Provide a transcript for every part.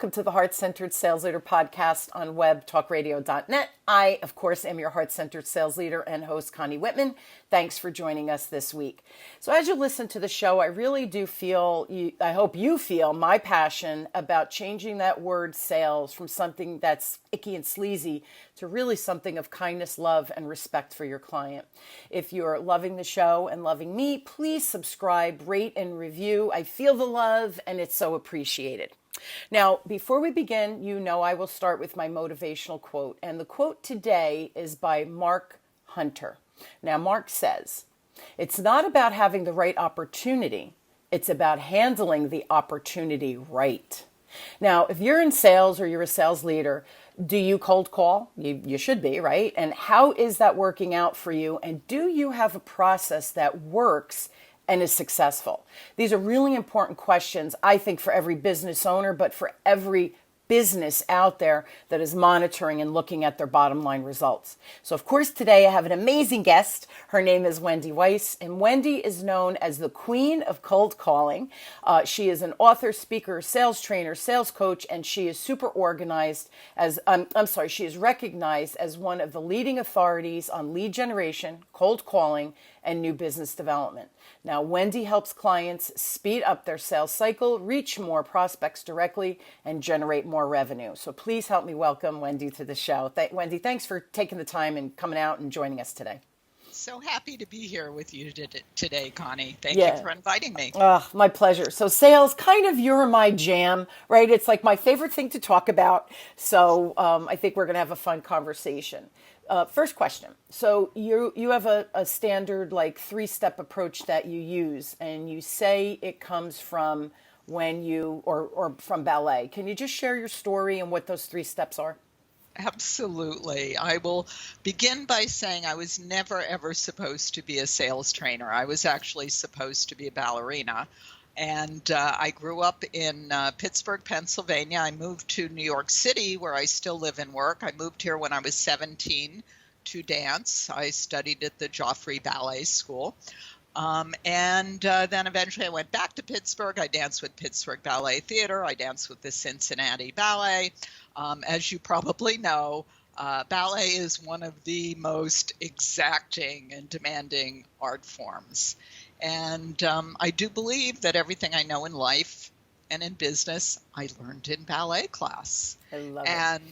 welcome to the Heart-Centered Sales Leader podcast on webtalkradio.net. I, of course, am your Heart-Centered Sales Leader and host, Connie Whitman. Thanks for joining us this week. So as you listen to the show, I really do feel, I hope you feel my passion about changing that word sales from something that's icky and sleazy to really something of kindness, love, and respect for your client. If you're loving the show and loving me, please subscribe, rate, and review. I feel the love, and it's so appreciated. Now, before we begin, you know I will start with my motivational quote. And the quote today is by Mark Hunter. Now, Mark says, "It's not about having the right opportunity. It's about handling the opportunity right." Now, if you're in sales or you're a sales leader, do you cold call? You should be, right? And how is that working out for you? And do you have a process that works and is successful? These are really important questions, I think, for every business owner, but for every business out there that is monitoring and looking at their bottom line results. So, of course, today I have an amazing guest. Her name is Wendy Weiss, and Wendy is known as the Queen of Cold Calling. She is an author, speaker, sales trainer, sales coach, and she is super organized as, she is recognized as one of the leading authorities on lead generation, cold calling, and new business development. Now, Wendy helps clients speed up their sales cycle, reach more prospects directly, and generate more revenue. So please help me welcome Wendy to the show. Wendy, thanks for taking the time and coming out and joining us today. So happy to be here with you today, Connie. Thank you for inviting me. My pleasure. So sales, kind of you're my jam, right? It's like my favorite thing to talk about. So I think we're going to have a fun conversation. First question. So you have a standard like 3-step approach that you use, and you say it comes from when you or from ballet. Can you just share your story and what those 3 steps are? Absolutely. I will begin by saying I was never, ever supposed to be a sales trainer. I was actually supposed to be a ballerina. And I grew up in Pittsburgh, Pennsylvania. I moved to New York City, where I still live and work. I moved here when I was 17 to dance. I studied at the Joffrey Ballet School. And then eventually I went back to Pittsburgh. I danced with Pittsburgh Ballet Theater. I danced with the Cincinnati Ballet. As you probably know, ballet is one of the most exacting and demanding art forms. And I do believe that everything I know in life and in business, I learned in ballet class. I love it.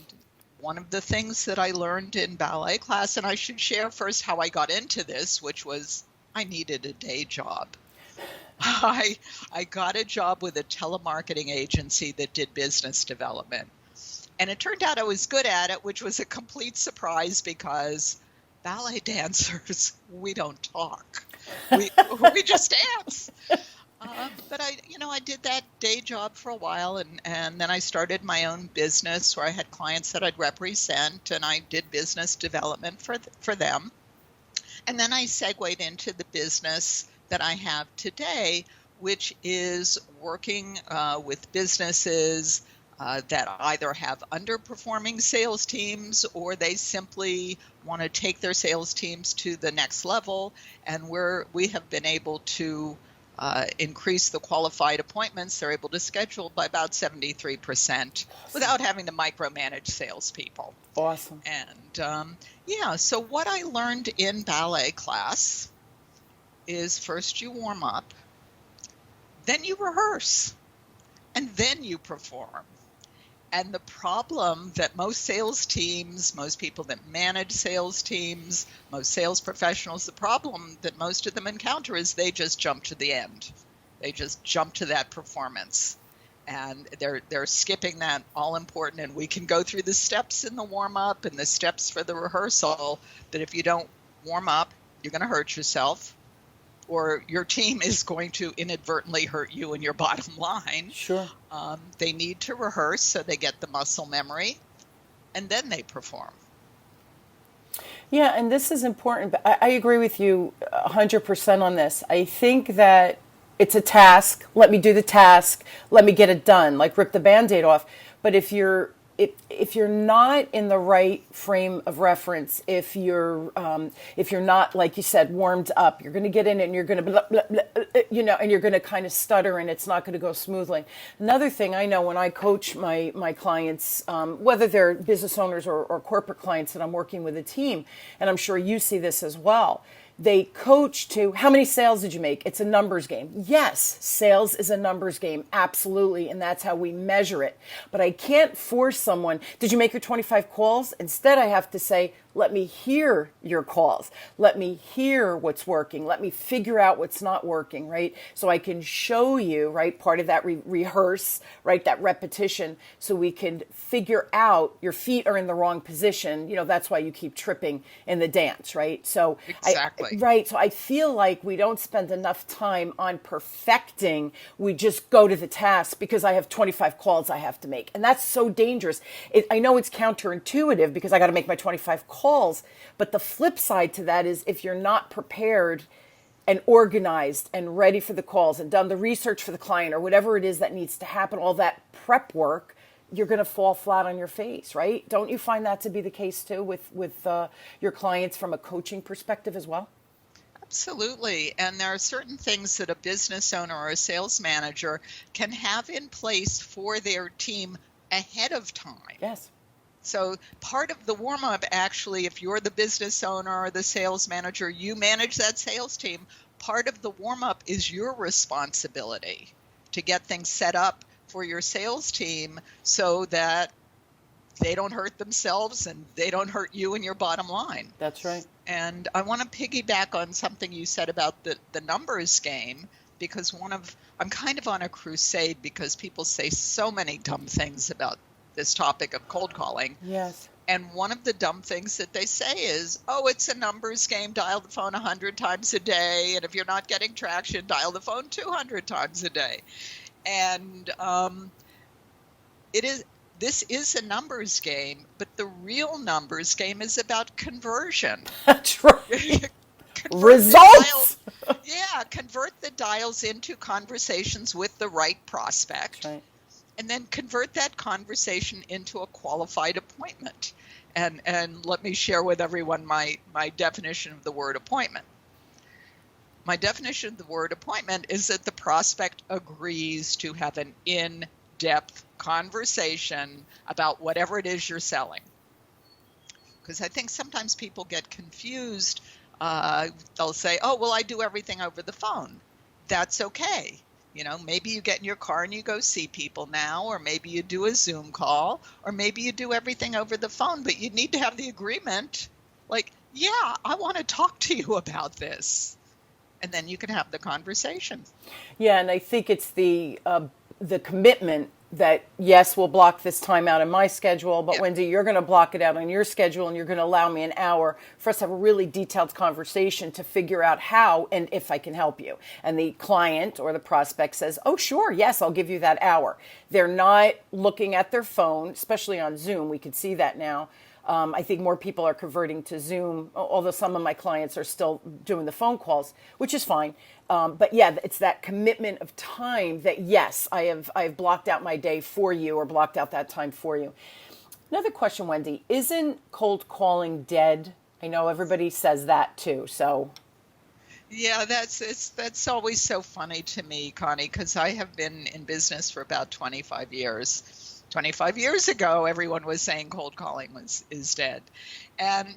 One of the things that I learned in ballet class, and I should share first how I got into this, which was I needed a day job. I got a job with a telemarketing agency that did business development. And it turned out I was good at it, which was a complete surprise because ballet dancers, we don't talk. We just dance. But I did that day job for a while, and then I started my own business where I had clients that I'd represent, and I did business development for them. And then I segued into the business that I have today, which is working with businesses that either have underperforming sales teams or they simply want to take their sales teams to the next level. And we have been able to increase the qualified appointments they're able to schedule by about 73% without having to micromanage salespeople. Awesome. And so what I learned in ballet class is first you warm up, then you rehearse, and then you perform. And the problem that most sales teams, most people that manage sales teams, most sales professionals, the problem that most of them encounter is they just jump to the end. They just jump to that performance. And they're skipping that all important. And we can go through the steps in the warm-up and the steps for the rehearsal, but if you don't warm up, you're going to hurt yourself, or your team is going to inadvertently hurt you in your bottom line. Sure. They need to rehearse so they get the muscle memory, and then they perform. Yeah, and this is important. But I agree with you 100% on this. I think that it's a task. Let me do the task. Let me get it done. Like rip the Band-Aid off. But if you're if you're not in the right frame of reference, if you're not, like you said, warmed up, you're going to get in it and you're going to blah, blah, blah, and you're going to kind of stutter and it's not going to go smoothly. Another thing I know when I coach my clients, whether they're business owners or corporate clients that I'm working with a team, and I'm sure you see this as well. They coach to how many sales did you make? It's a numbers game. Yes, sales is a numbers game. Absolutely. And that's how we measure it. But I can't force someone, did you make your 25 calls? Instead, I have to say, let me hear your calls. Let me hear what's working. Let me figure out what's not working, right? So I can show you, right, part of that rehearse, right, that repetition, so we can figure out your feet are in the wrong position. That's why you keep tripping in the dance, right? So exactly. So I feel like we don't spend enough time on perfecting. We just go to the task because I have 25 calls I have to make. And that's so dangerous. I know it's counterintuitive because I got to make my 25 calls. But the flip side to that is if you're not prepared and organized and ready for the calls and done the research for the client or whatever it is that needs to happen, all that prep work, you're going to fall flat on your face, right? Don't you find that to be the case too with your clients from a coaching perspective as well? Absolutely. And there are certain things that a business owner or a sales manager can have in place for their team ahead of time. Yes. So part of the warm-up, actually, if you're the business owner or the sales manager, you manage that sales team. Part of the warm-up is your responsibility to get things set up for your sales team so that they don't hurt themselves and they don't hurt you and your bottom line. That's right. And I want to piggyback on something you said about the numbers game, because I'm kind of on a crusade because people say so many dumb things about this topic of cold calling. Yes. And one of the dumb things that they say is, it's a numbers game, dial the phone 100 times a day. And if you're not getting traction, dial the phone 200 times a day. And this is a numbers game, but the real numbers game is about conversion. That's right. Results. Convert the dials into conversations with the right prospect. That's right. And then convert that conversation into a qualified appointment. And let me share with everyone my definition of the word appointment. My definition of the word appointment is that the prospect agrees to have an in-depth conversation about whatever it is you're selling. Because I think sometimes people get confused. They'll say, I do everything over the phone. That's okay. Maybe you get in your car and you go see people now, or maybe you do a Zoom call, or maybe you do everything over the phone, but you need to have the agreement. Like, I want to talk to you about this. And then you can have the conversation. Yeah, and I think it's the commitment that, yes, we'll block this time out in my schedule, but Wendy, you're going to block it out on your schedule and you're going to allow me an hour for us to have a really detailed conversation to figure out how and if I can help you. And the client or the prospect says, sure, yes, I'll give you that hour. They're not looking at their phone, especially on Zoom. We can see that now. I think more people are converting to Zoom, although some of my clients are still doing the phone calls, which is fine. But it's that commitment of time that, yes, I've blocked out my day for you or blocked out that time for you. Another question, Wendy, isn't cold calling dead? I know everybody says that too, so. Yeah, that's always so funny to me, Connie, because I have been in business for about 25 years. 25 years ago, everyone was saying cold calling is dead. And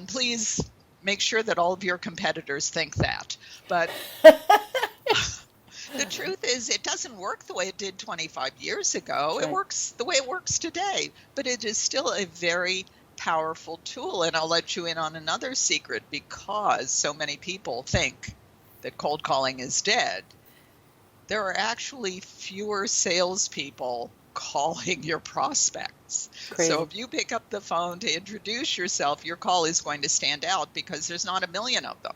please make sure that all of your competitors think that. But the truth is it doesn't work the way it did 25 years ago. Right. It works the way it works today. But it is still a very powerful tool. And I'll let you in on another secret, because so many people think that cold calling is dead. There are actually fewer salespeople calling your prospects. Crazy. So if you pick up the phone to introduce yourself, your call is going to stand out because there's not a million of them.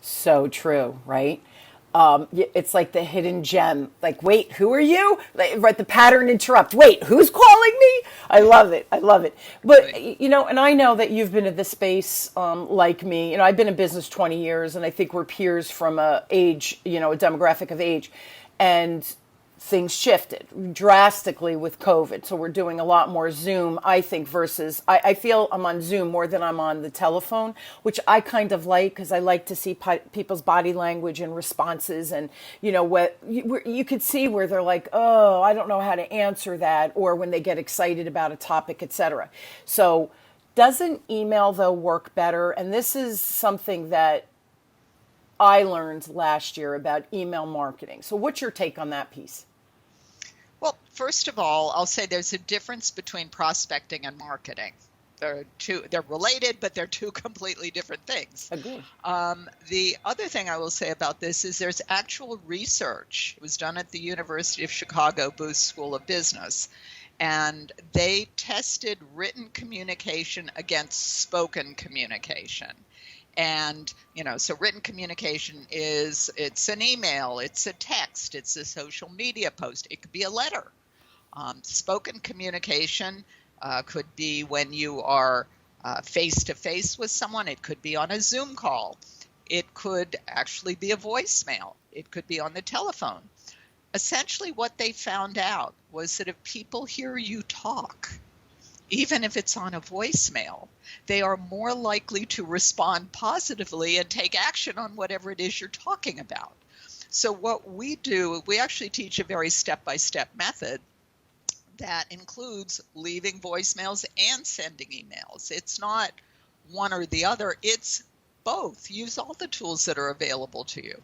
So true, right? It's like the hidden gem. Like, wait, who are you? Right, the pattern interrupt. Wait, who's calling me? I love it. But, and I know that you've been in this space like me. I've been in business 20 years, and I think we're peers from a age, a demographic of age. And things shifted drastically with COVID. So we're doing a lot more Zoom, I think, versus I feel I'm on Zoom more than I'm on the telephone, which I kind of like because I like to see people's body language and responses. And, what you could see where they're like, oh, I don't know how to answer that, or when they get excited about a topic, etc. So doesn't email, though, work better? And this is something that I learned last year about email marketing. So what's your take on that piece? Well, first of all, I'll say there's a difference between prospecting and marketing. They're related, but they're two completely different things. Agreed. The other thing I will say about this is there's actual research. It was done at the University of Chicago Booth School of Business, and they tested written communication against spoken communication. And, so written communication it's an email, it's a text, it's a social media post, it could be a letter. Spoken communication could be when you are face-to-face with someone. It could be on a Zoom call. It could actually be a voicemail. It could be on the telephone. Essentially, what they found out was that if people hear you talk, even if it's on a voicemail, they are more likely to respond positively and take action on whatever it is you're talking about. So what we do, we actually teach a very step-by-step method that includes leaving voicemails and sending emails. It's not one or the other, it's both. Use all the tools that are available to you.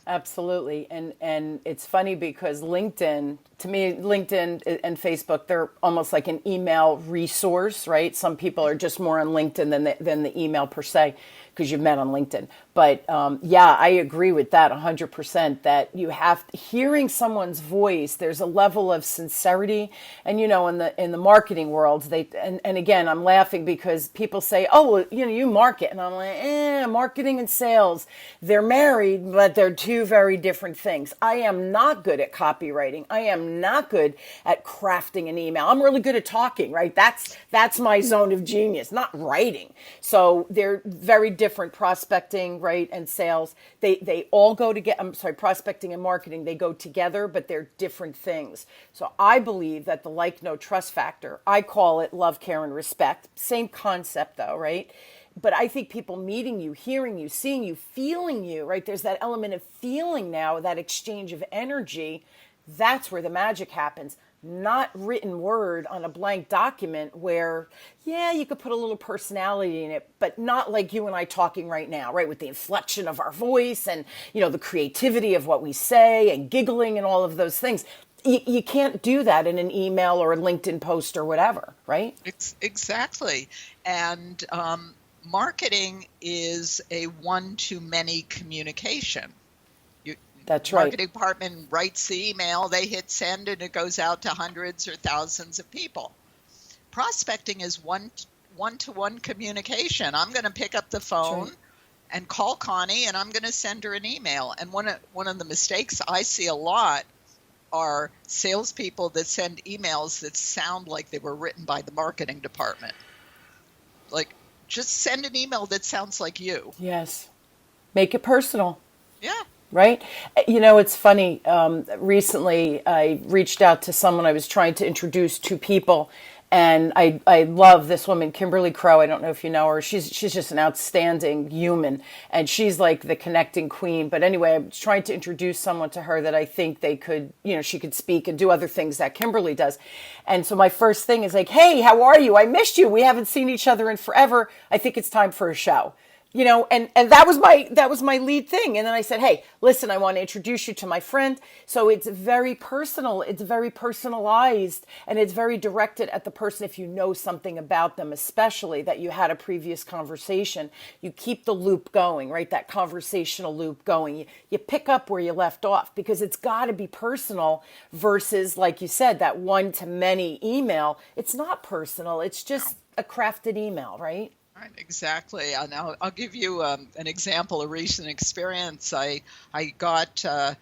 Absolutely. And it's funny because LinkedIn, to me, LinkedIn and Facebook, they're almost like an email resource, right? Some people are just more on LinkedIn than the email per se, because you've met on LinkedIn. But yeah, I agree with that 100%, that hearing someone's voice, there's a level of sincerity. And, in the marketing world, and again, I'm laughing because people say, oh, well, you market. And I'm like, marketing and sales, they're married, but they're two very different things. I am not good at copywriting. I am not good at crafting an email. I'm really good at talking, right? That's my zone of genius, not writing. So they're very different. Prospecting, right, and sales, they all go together. Prospecting and marketing, they go together, but they're different things. So I believe that the like, know, trust factor, I call it love, care, and respect. Same concept though, right? But I think people meeting you, hearing you, seeing you, feeling you, right? There's that element of feeling now, that exchange of energy. That's where the magic happens. Not written word on a blank document where, you could put a little personality in it, but not like you and I talking right now, right? With the inflection of our voice and, the creativity of what we say and giggling and all of those things. You can't do that in an email or a LinkedIn post or whatever, right? Exactly. And marketing is a one-to-many communication. That's right. Marketing department writes the email, they hit send, and it goes out to hundreds or thousands of people. Prospecting is one-to-one communication. I'm going to pick up the phone and call Connie, and I'm going to send her an email. And one of the mistakes I see a lot are salespeople that send emails that sound like they were written by the marketing department. Like, just send an email that sounds like you. Yes. Make it personal. Yeah. Right? It's funny. Recently, I reached out to someone I was trying to introduce to people. And I love this woman, Kimberly Crow. I don't know if you know her. She's just an outstanding human. And she's like the connecting queen. But anyway, I was trying to introduce someone to her that I think they could, she could speak and do other things that Kimberly does. And so my first thing is like, hey, how are you? I missed you. We haven't seen each other in forever. I think it's time for a show. And that was my lead thing. And then I said, hey, listen, I want to introduce you to my friend. So it's very personal. It's very personalized, and it's very directed at the person. If you know something about them, especially that you had a previous conversation, you keep the loop going, right? That conversational loop going. You pick up where you left off, because it's got to be personal versus, like you said, that one-to-many email. It's not personal. It's just a crafted email, right? Right, exactly. And I'll give you an example, a recent experience. I got a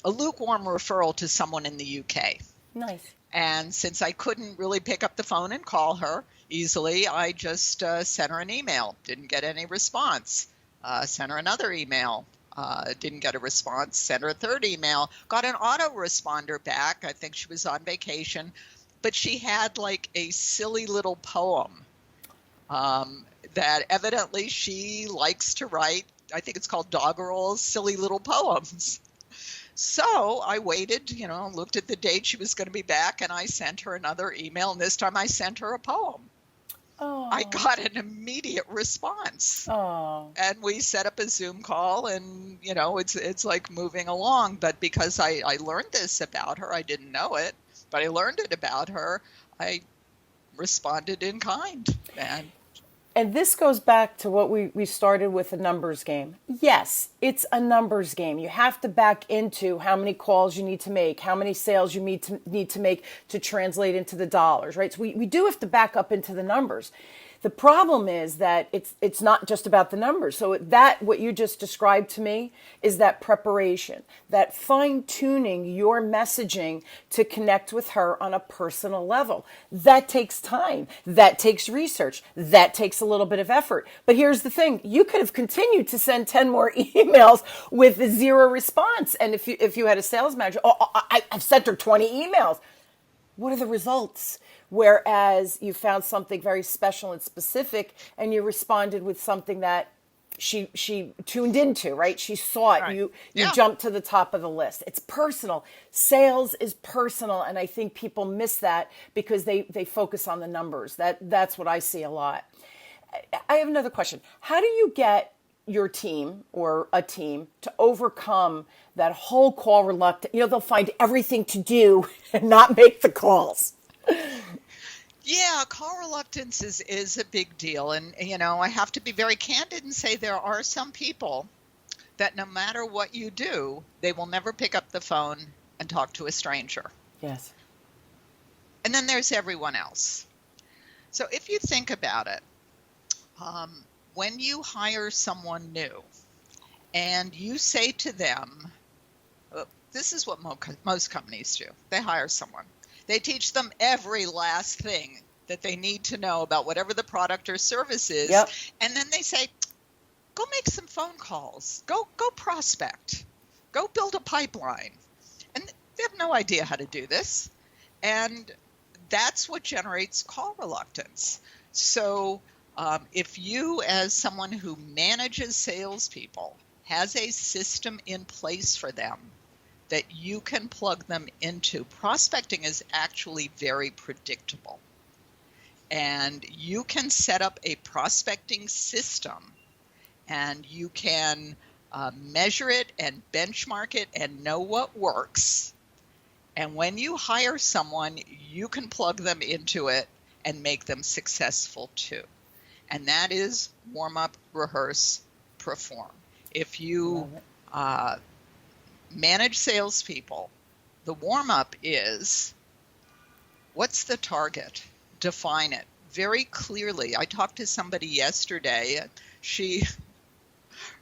lukewarm referral to someone in the UK. Nice. And since I couldn't really pick up the phone and call her easily, I just sent her an email. Didn't get any response. Sent her another email. Didn't get a response. Sent her a third email. Got an autoresponder back. I think she was on vacation, but she had like a silly little poem that evidently she likes to write. I think it's called Doggerel's Silly Little Poems. So I waited, looked at the date she was going to be back, and I sent her another email, and this time I sent her a poem. Oh. I got an immediate response. Oh. And we set up a Zoom call, and, it's like moving along. But because I learned this about her, I didn't know it, but I learned it about her, I responded in kind. And this goes back to what we started with, a numbers game. Yes, it's a numbers game. You have to back into how many calls you need to make, how many sales you need to make to translate into the dollars, right? So we do have to back up into the numbers. The problem is that it's not just about the numbers. So that, what you just described to me, is that preparation, that fine-tuning your messaging to connect with her on a personal level. That takes time. That takes research. That takes a little bit of effort. But here's the thing. You could have continued to send 10 more emails with zero response. And if you had a sales manager, I've sent her 20 emails. What are the results? Whereas you found something very special and specific, and you responded with something that she tuned into, right? She saw it. Right. You Yeah. jumped to the top of the list. It's personal. Sales is personal, and I think people miss that because they focus on the numbers. That's what I see a lot. I have another question. How do you get your team or a team to overcome that whole call reluctance? They'll find everything to do and not make the calls. Yeah, call reluctance is a big deal. And, I have to be very candid and say there are some people that no matter what you do, they will never pick up the phone and talk to a stranger. Yes. And then there's everyone else. So if you think about it, when you hire someone new and you say to them, this is what most companies do. They hire someone. They teach them every last thing that they need to know about whatever the product or service is. Yep. And then they say, go make some phone calls. Go prospect. Go build a pipeline. And they have no idea how to do this. And that's what generates call reluctance. So if you, as someone who manages salespeople, has a system in place for them that you can plug them into, prospecting is actually very predictable. And you can set up a prospecting system, and you can measure it and benchmark it and know what works. And when you hire someone, you can plug them into it and make them successful too. And that is warm up, rehearse, perform. If you manage salespeople, the warm up is, what's the target? Define it very clearly. I talked to somebody yesterday.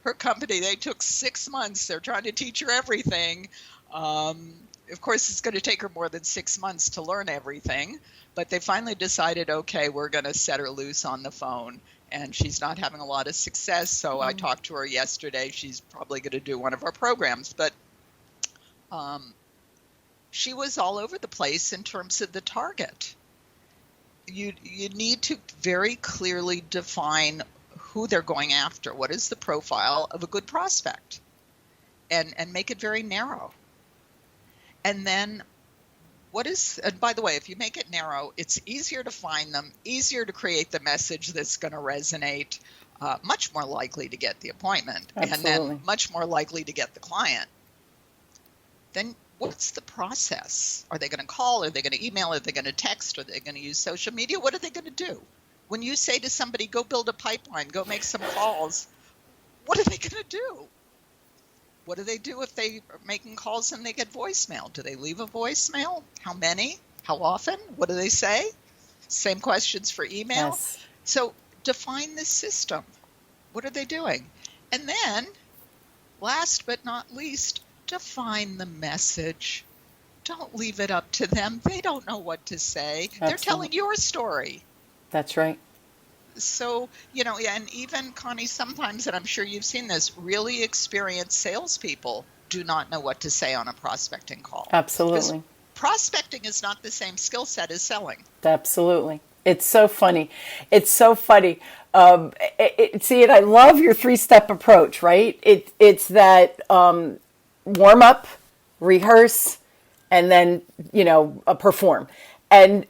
Her company, they took 6 months. They're trying to teach her everything. Of course, it's going to take her more than 6 months to learn everything, but they finally decided, okay, we're going to set her loose on the phone. And she's not having a lot of success. So I talked to her yesterday. She's probably going to do one of our programs. But she was all over the place in terms of the target. You need to very clearly define who they're going after. What is the profile of a good prospect? And make it very narrow. And then and by the way, if you make it narrow, it's easier to find them, easier to create the message that's going to resonate, much more likely to get the appointment, Absolutely. and then much more likely to get the client. Then what's the process? Are they going to call? Are they going to email? Are they going to text? Are they going to use social media? What are they going to do? When you say to somebody, go build a pipeline, go make some calls, what are they going to do? What do they do if they are making calls and they get voicemail? Do they leave a voicemail? How many? How often? What do they say? Same questions for email. Yes. So define the system. What are they doing? And then, last but not least, define the message. Don't leave it up to them. They don't know what to say. Absolutely. They're telling your story. That's right. So, yeah, and even Connie, sometimes, and I'm sure you've seen this, really experienced salespeople do not know what to say on a prospecting call because Absolutely. prospecting is not the same skill set as selling. Absolutely. It's so funny. It's so funny. See, and I love your three-step approach, right? It's that warm up, rehearse, and then, perform. And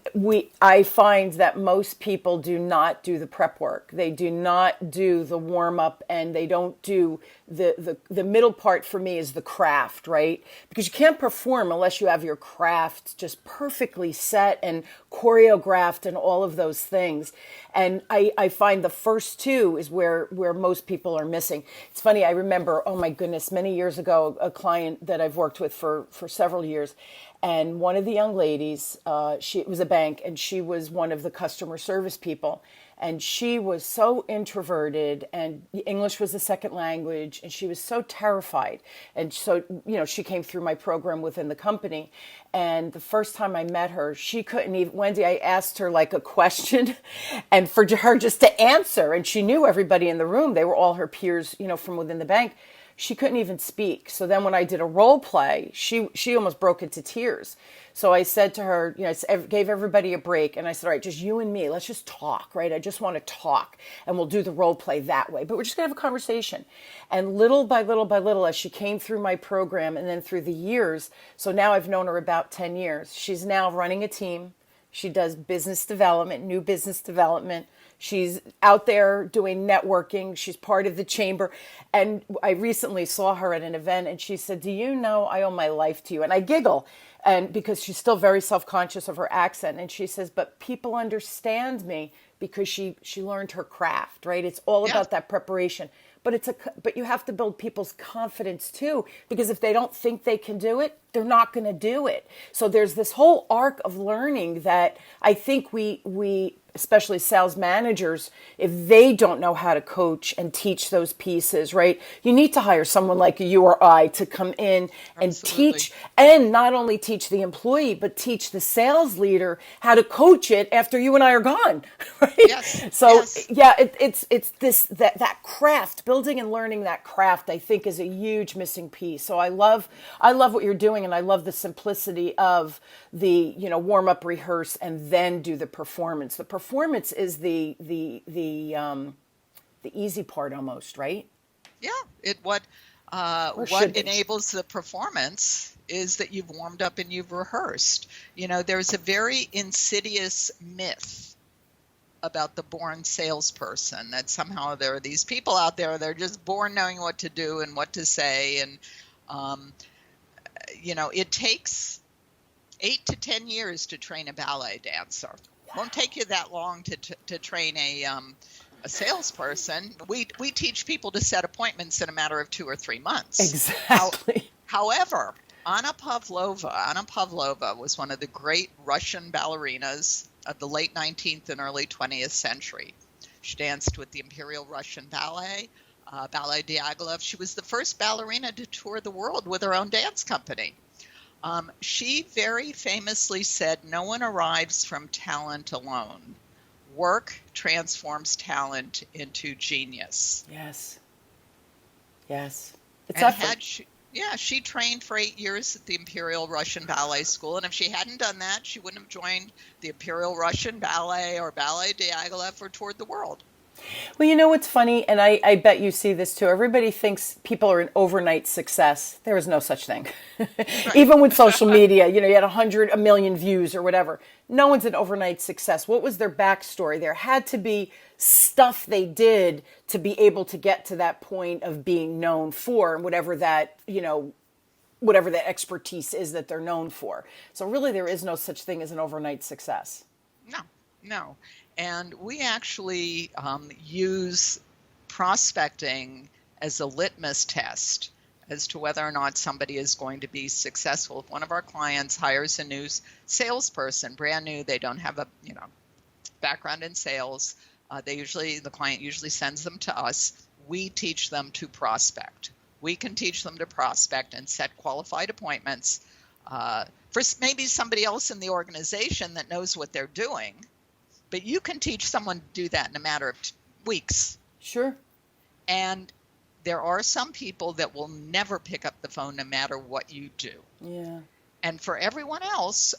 I find that most people do not do the prep work. They do not do the warm up, and they don't do the middle part. For me, is the craft, right? Because you can't perform unless you have your craft just perfectly set and choreographed and all of those things. And I find the first two is where most people are missing. It's funny, I remember, oh my goodness, many years ago, a client that I've worked with for several years. And one of the young ladies, it was a bank, and she was one of the customer service people. And she was so introverted, and English was a second language, and she was so terrified. And so, she came through my program within the company. And the first time I met her, she couldn't even, Wendy, I asked her like a question, and for her just to answer, and she knew everybody in the room. They were all her peers, from within the bank. She couldn't even speak. So then when I did a role play, she almost broke into tears. So I said to her, I gave everybody a break, and I said, all right, just you and me, let's just talk, right? I just want to talk, and we'll do the role play that way. But we're just going to have a conversation. And little by little by little, as she came through my program and then through the years, so now I've known her about 10 years. She's now running a team. She does business development, new business development. She's out there doing networking. She's part of the chamber. And I recently saw her at an event, and she said, do you know I owe my life to you? And I giggle, and because she's still very self-conscious of her accent. And she says, but people understand me because she learned her craft, right? It's all about that preparation. But you have to build people's confidence too, because if they don't think they can do it, they're not going to do it. So there's this whole arc of learning that I think we especially sales managers, if they don't know how to coach and teach those pieces, right? You need to hire someone like you or I to come in and teach, and not only teach the employee, but teach the sales leader how to coach it after you and I are gone, right? Yes. So yeah, it's this that craft, building and learning that craft, I think is a huge missing piece. So I love what you're doing, and I love the simplicity of the warm up, rehearse, and then do the performance. The performance is the easy part almost, right? Yeah. What enables the performance is that you've warmed up and you've rehearsed. There's a very insidious myth about the born salesperson, that somehow there are these people out there, they're just born knowing what to do and what to say. And, it takes 8 to 10 years to train a ballet dancer. It won't take you that long to train a salesperson. We teach people to set appointments in a matter of 2 or 3 months. Exactly. However, Anna Pavlova was one of the great Russian ballerinas of the late 19th and early 20th century. She danced with the Imperial Russian Ballet, Ballet Diaghilev. She was the first ballerina to tour the world with her own dance company. She very famously said, no one arrives from talent alone. Work transforms talent into genius. Yes. It's and she trained for 8 years at the Imperial Russian Ballet School, and if she hadn't done that, she wouldn't have joined the Imperial Russian Ballet or Ballet Diaghilev or toured the world. Well, what's funny, and I bet you see this too, everybody thinks people are an overnight success. There is no such thing. Right. Even with social media, you had 1 million views or whatever. No one's an overnight success. What was their backstory? There had to be stuff they did to be able to get to that point of being known for, and whatever that expertise is that they're known for. So really there is no such thing as an overnight success. No. And we actually use prospecting as a litmus test as to whether or not somebody is going to be successful. If one of our clients hires a new salesperson, brand new, they don't have a background in sales, the client usually sends them to us. We teach them to prospect. We can teach them to prospect and set qualified appointments for maybe somebody else in the organization that knows what they're doing. But you can teach someone to do that in a matter of weeks. Sure. And there are some people that will never pick up the phone no matter what you do. Yeah. And for everyone else,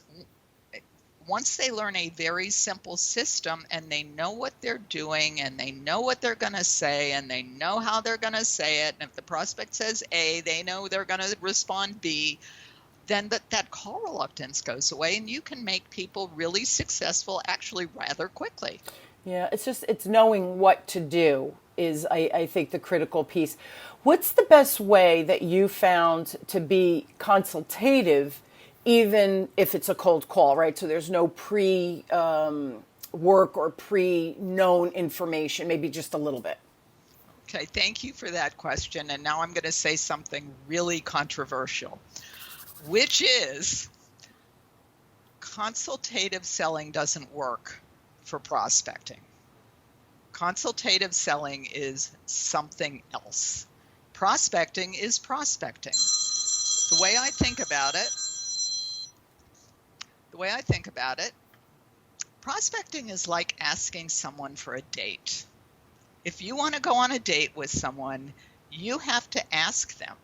once they learn a very simple system and they know what they're doing and they know what they're going to say and they know how they're going to say it, and if the prospect says A, they know they're going to respond B, then that call reluctance goes away and you can make people really successful actually rather quickly. Yeah, it's knowing what to do is, I think, the critical piece. What's the best way that you found to be consultative, even if it's a cold call, right? So there's no work or pre-known information, maybe just a little bit. Okay, thank you for that question. And now I'm going to say something really controversial, which is consultative selling doesn't work for prospecting. Consultative selling is something else. Prospecting is prospecting. The way I think about it, prospecting is like asking someone for a date. If you want to go on a date with someone, you have to ask them.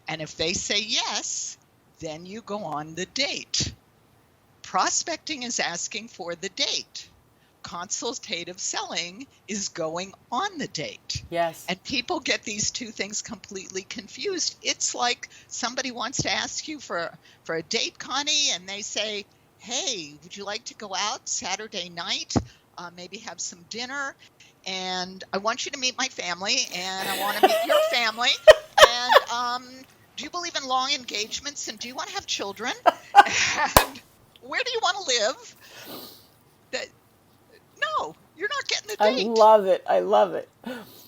And if they say yes, then you go on the date. Prospecting is asking for the date. Consultative selling is going on the date. Yes. And people get these two things completely confused. It's like somebody wants to ask you for a date, Connie, and they say, hey, would you like to go out Saturday night, maybe have some dinner? And I want you to meet my family, and I want to meet your family. And do you believe in long engagements? And do you want to have children? And where do you want to live? No, you're not getting the date. I love it.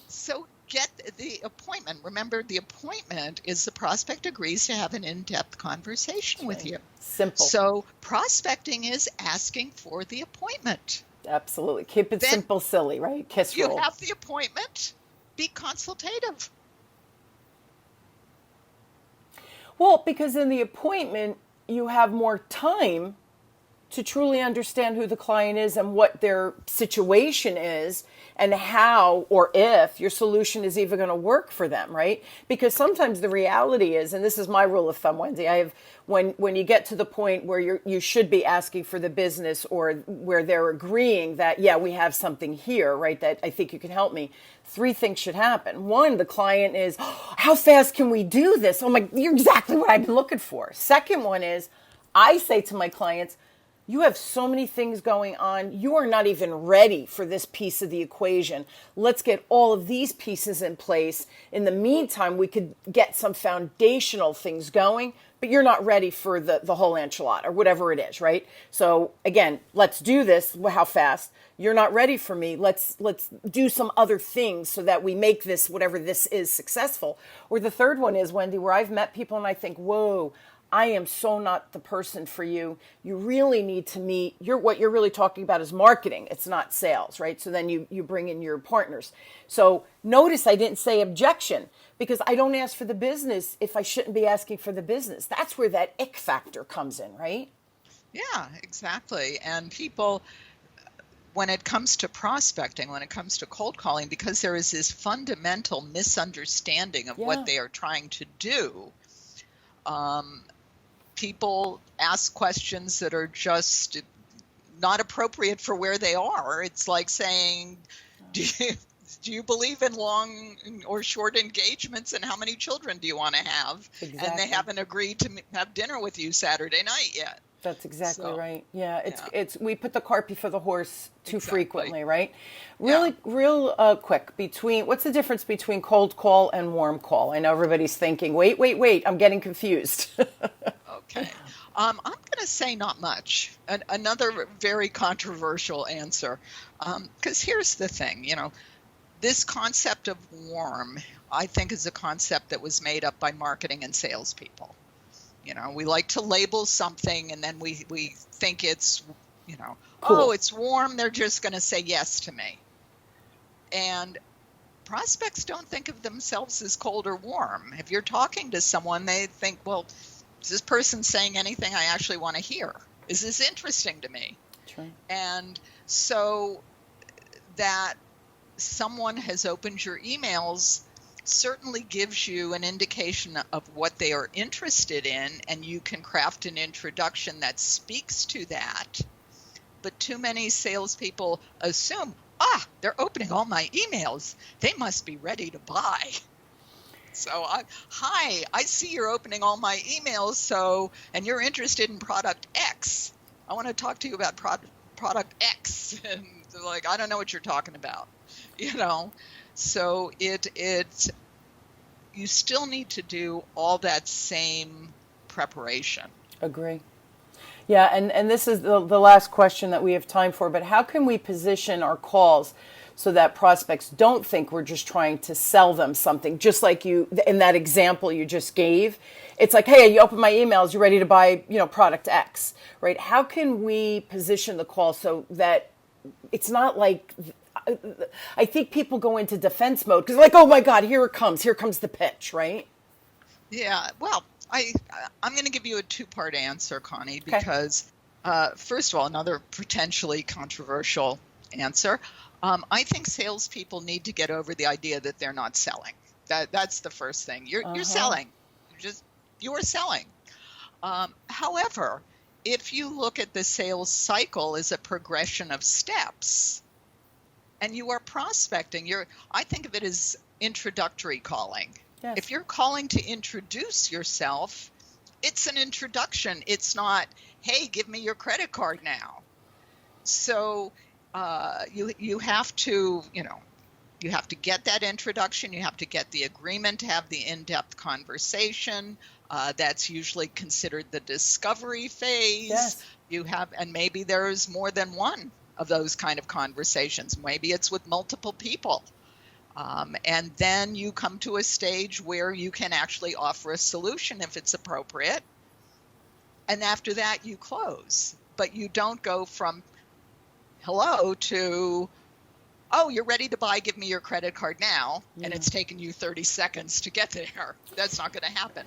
So get the appointment. Remember, the appointment is the prospect agrees to have an in-depth conversation with you. Simple. So prospecting is asking for the appointment. Absolutely. Keep it simple, silly, right? Kiss roll. You have the appointment. Be consultative. Well, because in the appointment, you have more time to truly understand who the client is and what their situation is and how or if your solution is even going to work for them, right? Because sometimes the reality is, and this is my rule of thumb, Wendy, I have when you get to the point where you should be asking for the business or where they're agreeing that, yeah, we have something here, right, that I think you can help me, 3 things should happen. 1, the client is, oh, how fast can we do this? Oh my, you're exactly what I've been looking for. Second one is, I say to my clients, you have so many things going on. You are not even ready for this piece of the equation. Let's get all of these pieces in place. In the meantime, we could get some foundational things going, but you're not ready for the whole enchilada or whatever it is, right? So again, let's do this. How fast? You're not ready for me. Let's do some other things so that we make this, whatever this is, successful. Or the third one is, Wendy, where I've met people and I think, whoa, I am so not the person for you. You really need to meet, what you're really talking about is marketing. It's not sales, right? So then you bring in your partners. So notice I didn't say objection because I don't ask for the business if I shouldn't be asking for the business. That's where that ick factor comes in, right? Yeah, exactly. And people, when it comes to prospecting, when it comes to cold calling, because there is this fundamental misunderstanding of what they are trying to do, people ask questions that are just not appropriate for where they are. It's like saying, do you believe in long or short engagements, and how many children do you want to have? Exactly. And they haven't agreed to have dinner with you Saturday night yet. That's exactly right. Yeah, it's we put the cart before the horse too frequently, right? Real quick, what's the difference between cold call and warm call? I know everybody's thinking, wait, I'm getting confused. Okay. I'm going to say not much. Another very controversial answer. Because here's the thing, this concept of warm, I think, is a concept that was made up by marketing and salespeople. We like to label something and then we think it's, cool. Oh, it's warm. They're just going to say yes to me. And prospects don't think of themselves as cold or warm. If you're talking to someone, they think, well, is this person saying anything I actually want to hear? Is this interesting to me? True. And So that someone has opened your emails certainly gives you an indication of what they are interested in, and you can craft an introduction that speaks to that. But too many salespeople assume, they're opening all my emails. They must be ready to buy. So, hi, I see you're opening all my emails, and you're interested in product X. I want to talk to you about product X. And they're like, I don't know what you're talking about, So you still need to do all that same preparation. Agree. Yeah, and this is the last question that we have time for, but how can we position our calls so that prospects don't think we're just trying to sell them something? Just like you, in that example you just gave, it's like, hey, you open my emails, you're ready to buy, product X, right? How can we position the call so that it's not like, I think people go into defense mode because like, oh my God, here comes the pitch, right? Yeah, well, I'm going to give you a two-part answer, Connie, because first of all, another potentially controversial answer. I think salespeople need to get over the idea that they're not selling. That's the first thing. You're selling. You are selling. However, if you look at the sales cycle as a progression of steps, and you are prospecting, I think of it as introductory calling. Yes. If you're calling to introduce yourself, it's an introduction. It's not, hey, give me your credit card now. So you have to, you have to get that introduction. You have to get the agreement to have the in-depth conversation. That's usually considered the discovery phase. Yes. And maybe there's more than one of those kind of conversations. Maybe it's with multiple people. And then you come to a stage where you can actually offer a solution if it's appropriate. And after that, you close. But you don't go from hello to, oh, you're ready to buy, give me your credit card now. Yeah. And it's taken you 30 seconds to get there. That's not going to happen.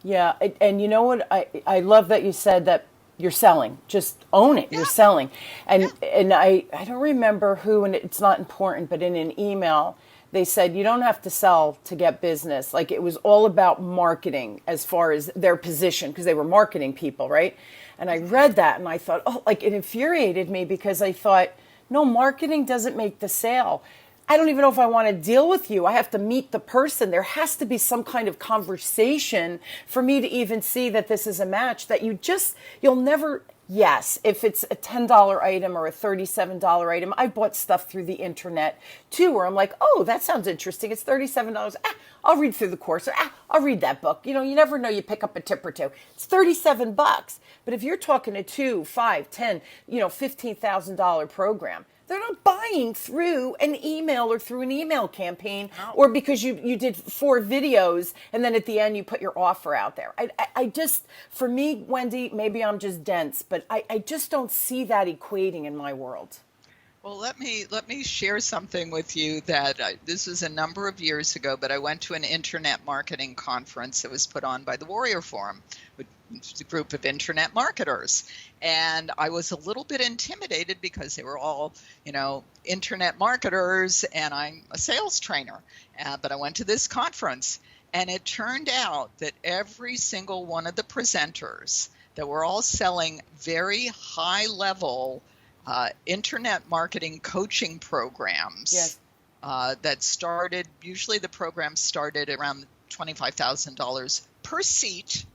Yeah. And you know what? I love that you said that you're selling. Just own it. Yeah. You're selling. And I don't remember who, and it's not important, but in an email, they said you don't have to sell to get business. Like it was all about marketing as far as their position, because they were marketing people, right? And I read that and I thought, it infuriated me because I thought, no, marketing doesn't make the sale. I don't even know if I want to deal with you. I have to meet the person. There has to be some kind of conversation for me to even see that this is a match that you'll never. Yes, if it's a $10 item or a $37 item, I bought stuff through the internet too, where I'm like, oh, that sounds interesting. It's $37. I'll read through the course, or I'll read that book. You never know. You pick up a tip or two. It's $37. But if you're talking a $2, $5, $10, $15,000 program, they're not buying through an email or through an email campaign, or because you did 4 videos and then at the end you put your offer out there. I just, for me, Wendy, maybe I'm just dense, but I just don't see that equating in my world. Well, let me share something with you that this was a number of years ago, but I went to an internet marketing conference that was put on by the Warrior Forum, which is a group of internet marketers. And I was a little bit intimidated because they were all, internet marketers, and I'm a sales trainer. But I went to this conference, and it turned out that every single one of the presenters that were all selling very high-level internet marketing coaching programs. Yes. That started, usually the program started around $25,000 per seat.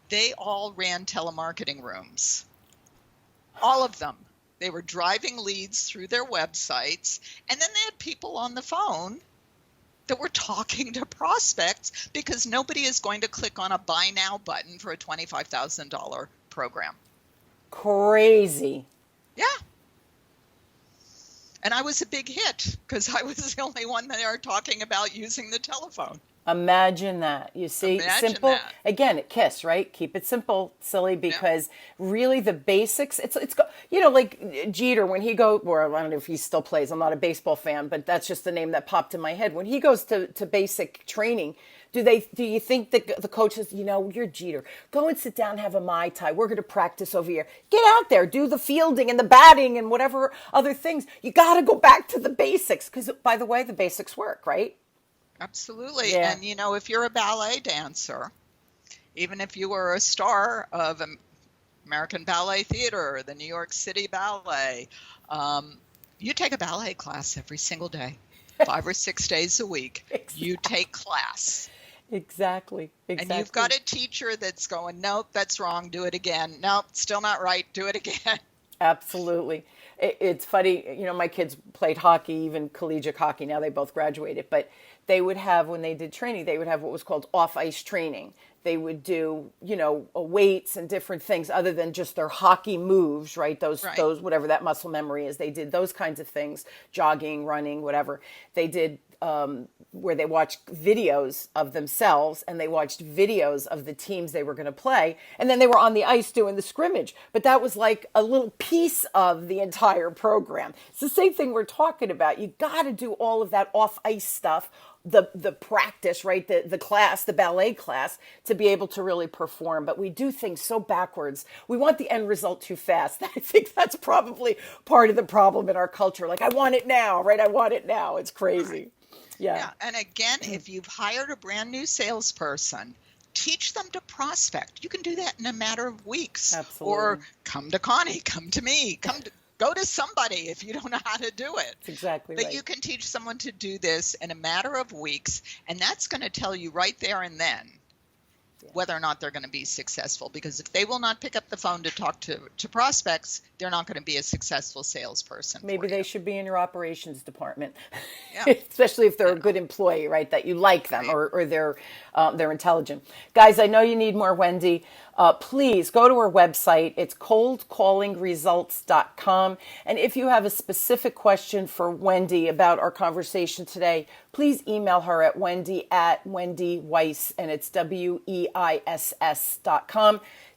They all ran telemarketing rooms. All of them. They were driving leads through their websites, and then they had people on the phone that were talking to prospects, because nobody is going to click on a buy now button for a $25,000 program. Crazy. Yeah. And I was a big hit because I was the only one there talking about using the telephone. Imagine that. You see, simple. That. Again, KISS, right? Keep it simple, silly, because really the basics, it's like Jeter, when he or I don't know if he still plays. I'm not a baseball fan, but that's just the name that popped in my head. When he goes to basic training, Do you think the coach says, you're Jeter, go and sit down, have a Mai Tai. We're going to practice over here. Get out there, do the fielding and the batting and whatever other things. You got to go back to the basics because, by the way, the basics work, right? Absolutely. Yeah. And, if you're a ballet dancer, even if you were a star of American Ballet Theater, the New York City Ballet, you take a ballet class every single day, 5 or 6 days a week. Exactly. You take class. Exactly. And you've got a teacher that's going, nope, that's wrong. Do it again. Nope, still not right. Do it again. Absolutely. It's funny, my kids played hockey, even collegiate hockey. Now they both graduated, but they would have, when they did training, they would have what was called off-ice training. They would do, weights and different things other than just their hockey moves, right? Those, whatever that muscle memory is. They did those kinds of things, jogging, running, whatever. They did where they watched videos of themselves and they watched videos of the teams they were going to play. And then they were on the ice doing the scrimmage. But that was like a little piece of the entire program. It's the same thing we're talking about. You got to do all of that off-ice stuff, the practice, right? The class, the ballet class, to be able to really perform. But we do things so backwards. We want the end result too fast. I think that's probably part of the problem in our culture. Like, I want it now, right? I want it now. It's crazy. Yeah. And again, if you've hired a brand new salesperson, teach them to prospect. You can do that in a matter of weeks. Absolutely. Or come to Connie, come to me, go to somebody if you don't know how to do it. That's exactly but right. You can teach someone to do this in a matter of weeks, and that's going to tell you right there and then whether or not they're going to be successful. Because if they will not pick up the phone to talk to prospects, they're not going to be a successful salesperson. Maybe they should be in your operations department, Yeah. especially if they're a good employee, right? That you like them or they're intelligent. Guys, I know you need more Wendy. Please go to her website. It's coldcallingresults.com. And if you have a specific question for Wendy about our conversation today, please email her at wendy@wendyweiss, and it's WEISS.com.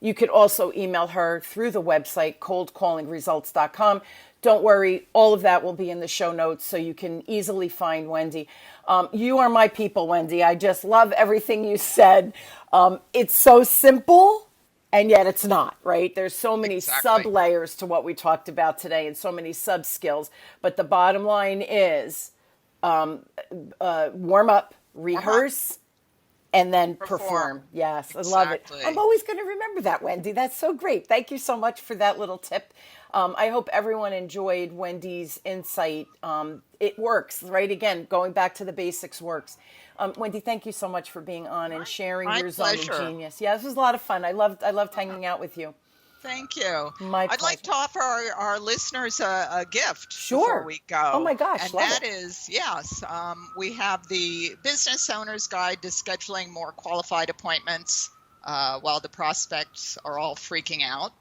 You could also email her through the website, coldcallingresults.com. Don't worry, all of that will be in the show notes so you can easily find Wendy. You are my people, Wendy. I just love everything you said. It's so simple, and yet it's not, right? There's so many sub-layers to what we talked about today and so many sub-skills. But the bottom line is warm up, rehearse, and then perform. Yes, I love it. I'm always going to remember that, Wendy. That's so great. Thank you so much for that little tip. I hope everyone enjoyed Wendy's insight. It works, right? Again, going back to the basics works. Wendy, thank you so much for being on and sharing your zone of genius. Yeah, this was a lot of fun. I loved hanging out with you. Thank you. My pleasure. I'd like to offer our listeners a gift before we go. Oh my gosh, and that is, yes, we have the Business Owner's Guide to Scheduling More Qualified Appointments while the prospects are all freaking out,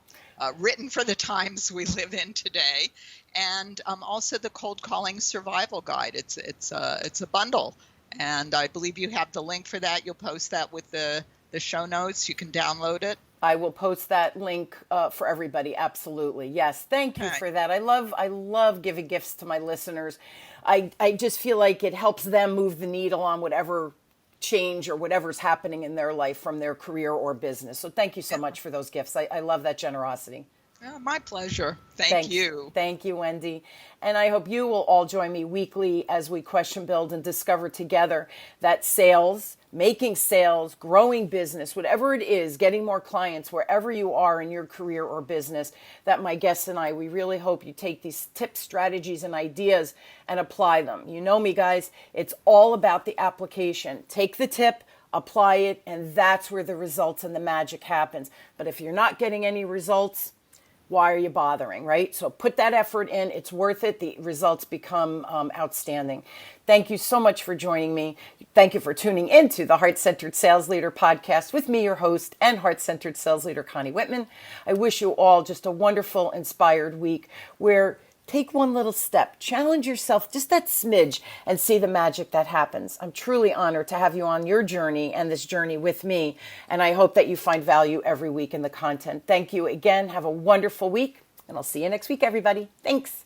written for the times we live in today, and also the Cold Calling Survival Guide. It's a bundle, and I believe you have the link for that. You'll post that with the show notes. You can download it. I will post that link for everybody. Absolutely. Yes. Thank you for that. I love giving gifts to my listeners. I just feel like it helps them move the needle on whatever change or whatever's happening in their life from their career or business. So thank you so much for those gifts. I love that generosity. Oh, my pleasure. Thank you. Thank you, Wendy. And I hope you will all join me weekly as we question, build, and discover together that sales, making sales, growing business, whatever it is, getting more clients wherever you are in your career or business, that my guests and I, we really hope you take these tips, strategies, and ideas and apply them. You know me, guys. It's all about the application. Take the tip, apply it, and that's where the results and the magic happens. But if you're not getting any results, why are you bothering, right? So put that effort in. It's worth it. The results become outstanding. Thank you so much for joining me. Thank you for tuning into the Heart-Centered Sales Leader podcast with me, your host and Heart-Centered Sales Leader, Connie Whitman. I wish you all just a wonderful, inspired week where take one little step, challenge yourself just that smidge, and see the magic that happens. I'm truly honored to have you on your journey and this journey with me, and I hope that you find value every week in the content. Thank you again. Have a wonderful week, and I'll see you next week, everybody. Thanks.